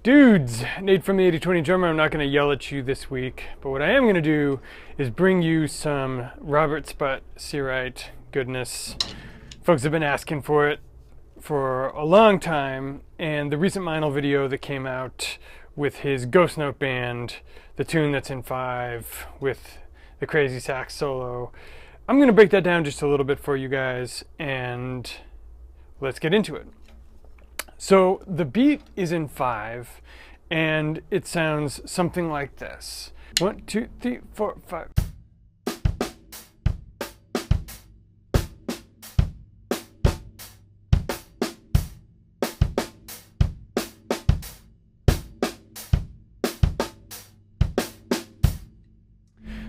Dudes, Nate from the 80/20 Drummer. I'm not going to yell at you this week, but what I am going to do is bring you some Robert Sput C-Right goodness. Folks have been asking for it for a long time, and the recent Meinl video that came out with his Ghost Note band, the tune that's in 5 with the crazy sax solo, I'm going to break that down just a little bit for you guys, and let's get into it. So the beat is in 5, and it sounds something like this. 1, 2, 3, 4, 5.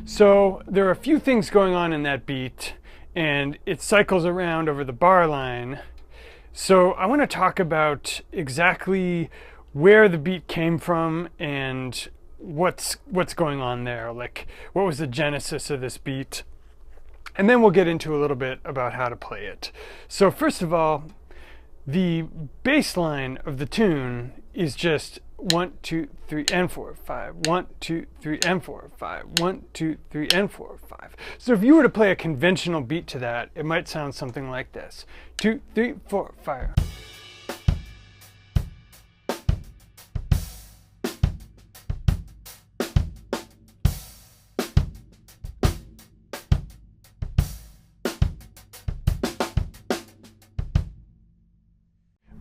So there are a few things going on in that beat, and it cycles around over the bar line. So I want to talk about exactly where the beat came from and what's going on there. Like, what was the genesis of this beat? And then we'll get into a little bit about how to play it. So first of all, the bass line of the tune is just 1, 2, 3, and 4, 5. 1, 2, 3, and 4, 5. 1, 2, 3, and 4, 5. So if you were to play a conventional beat to that, it might sound something like this. 2, 3, 4, 5.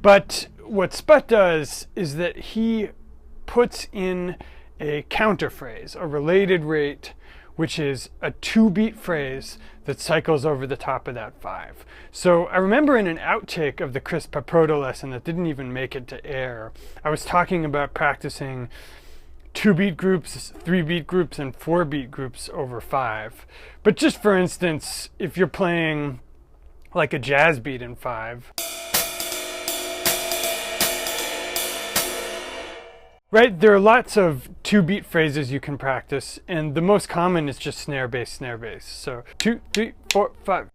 But what Sput does is that he puts in a counter phrase, a related rate, which is a 2-beat phrase that cycles over the top of that 5. So I remember in an outtake of the Chris Paproda lesson that didn't even make it to air, I was talking about practicing 2-beat groups, 3-beat groups, and 4-beat groups over 5. But just for instance, if you're playing like a jazz beat in 5, right, there are lots of 2-beat phrases you can practice, and the most common is just snare bass, snare bass. So 2, 3, 4, 5.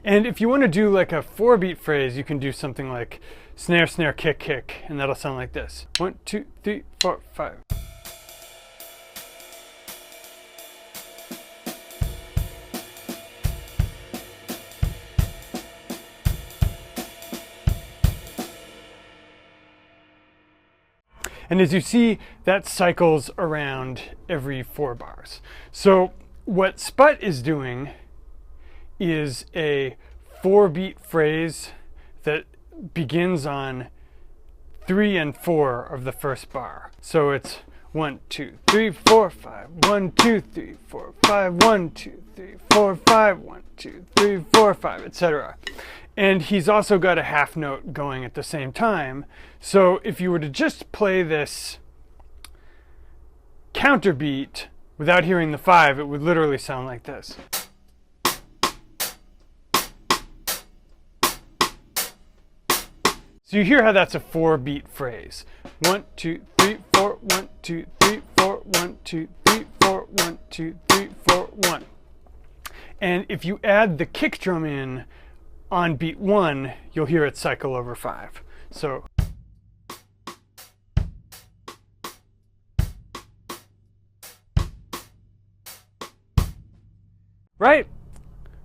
And if you want to do like a 4-beat phrase, you can do something like snare, snare, kick, kick, and that'll sound like this. 1, 2, 3, 4, 5. And as you see, that cycles around every 4 bars. So what Sput is doing is a 4-beat phrase that begins on 3 and 4 of the first bar. So it's 1, 2, 3, 4, 5. 1, 2, 3, 4, 5. 1, 2, 3, 4, 5. 1, 2, 3, 4, 5, etc. And he's also got a half note going at the same time. So if you were to just play this counter beat without hearing the 5, it would literally sound like this. So you hear how that's a 4-beat phrase. 1, 2, 3, 4, 1, 2, 3, 4, 1, 2, 3, 4, 1, 2, 3, 4, 1. And if you add the kick drum in on beat 1, you'll hear it cycle over 5. So right?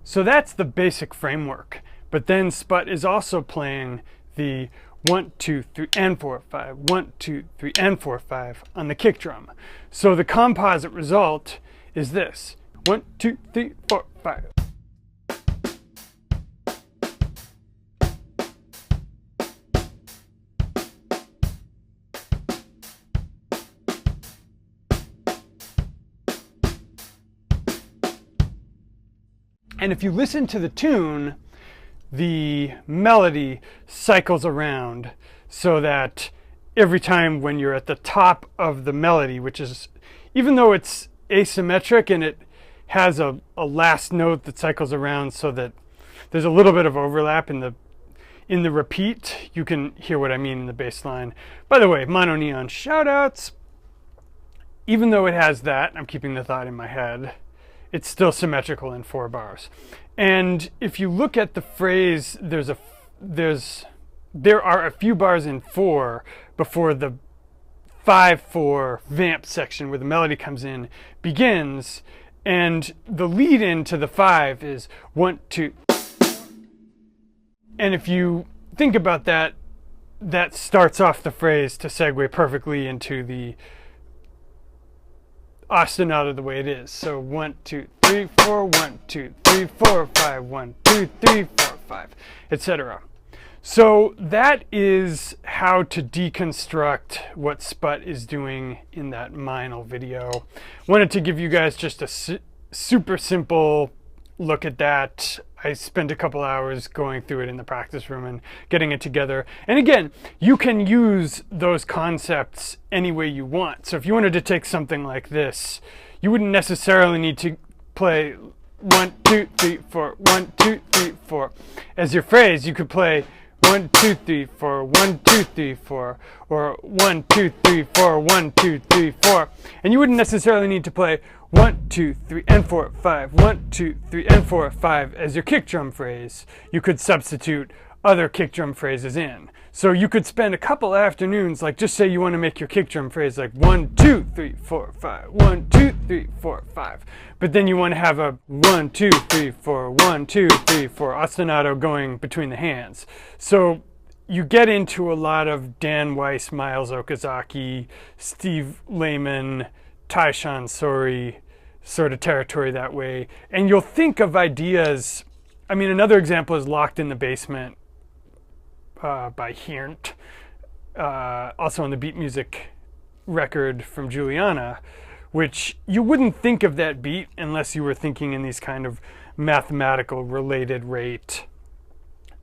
So that's the basic framework. But then Sput is also playing the 1, 2, 3, and 4, 5. 1, 2, 3, and 4, 5 on the kick drum. So the composite result is this. 1, 2, 3, 4, 5. And if you listen to the tune, the melody cycles around so that every time when you're at the top of the melody, which is, even though it's asymmetric and it has a last note that cycles around so that there's a little bit of overlap in the repeat, you can hear what I mean in the bass line. By the way, Mono Neon shoutouts. Even though it has that, I'm keeping the thought in my head, it's still symmetrical in 4 bars. And if you look at the phrase, there are a few bars in 4 before the 5/4 vamp section where the melody comes in begins, and the lead into the 5 is 1, 2. And if you think about that, that starts off the phrase to segue perfectly into the ostinato the way it is. So 1, 2, 3, 4, 1, 2, 3, 4, 5, 1, 2, 3, 4, 5, etc. So that is how to deconstruct what Sput is doing in that Meinl video. Wanted to give you guys just a super simple look at that. I spent a couple hours going through it in the practice room and getting it together. And again, you can use those concepts any way you want. So if you wanted to take something like this, you wouldn't necessarily need to play 1, 2, 3, 4, 1, 2, 3, 4 as your phrase. You could play 1, 2, 3, 4, 1, 2, 3, 4, or 1, 2, 3, 4, 1, 2, 3, 4. And you wouldn't necessarily need to play 1, 2, 3, and 4, 5, 1, 2, 3, and 4, 5 as your kick drum phrase. You could substitute other kick drum phrases in. So you could spend a couple afternoons, like just say you want to make your kick drum phrase like 1, 2, 3, 4, 5, 1, 2, 3, 4, 5. But then you want to have a 1, 2, 3, 4, 1, 2, 3, 4 ostinato going between the hands. So you get into a lot of Dan Weiss, Miles Okazaki, Steve Lehman, Taishan Sori sort of territory that way. And you'll think of ideas. I mean, another example is Locked in the Basement by Hirnt, also on the beat music record from Juliana, which you wouldn't think of that beat unless you were thinking in these kind of mathematical related rate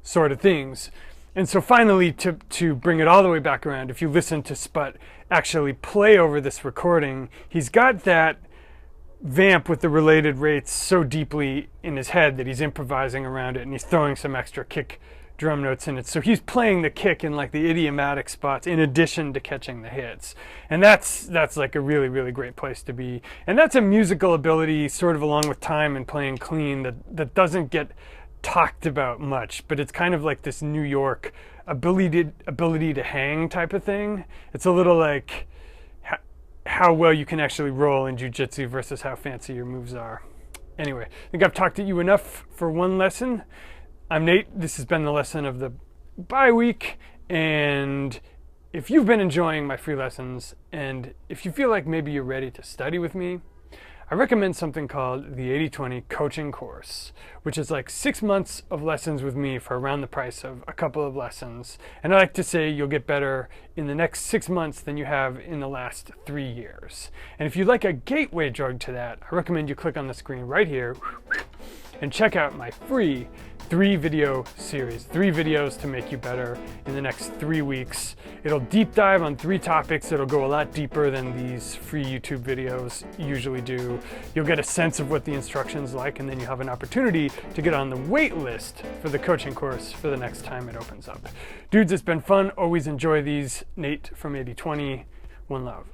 sort of things. And so finally, to bring it all the way back around, if you listen to Sput actually play over this recording, he's got that vamp with the related rates so deeply in his head that he's improvising around it, and he's throwing some extra kick drum notes in it. So he's playing the kick in like the idiomatic spots in addition to catching the hits. And that's like a really, really great place to be. And that's a musical ability sort of along with time and playing clean that doesn't get talked about much, but it's kind of like this New York ability to hang type of thing. It's a little like how well you can actually roll in jiu-jitsu versus how fancy your moves are. Anyway, I think I've talked to you enough for one lesson. I'm Nate. This has been the lesson of the bye week, and if you've been enjoying my free lessons and if you feel like maybe you're ready to study with me, I recommend something called the 80/20 coaching course, which is like 6 months of lessons with me for around the price of a couple of lessons. And I like to say you'll get better in the next 6 months than you have in the last 3 years. And if you'd like a gateway drug to that, I recommend you click on the screen right here and check out my free 3-video series, 3 videos to make you better in the next 3 weeks. It'll deep dive on 3 topics. It'll go a lot deeper than these free YouTube videos usually do. You'll get a sense of what the instruction's like, and then you have an opportunity to get on the wait list for the coaching course for the next time it opens up. Dudes, it's been fun. Always enjoy these. Nate from 80/20. One love.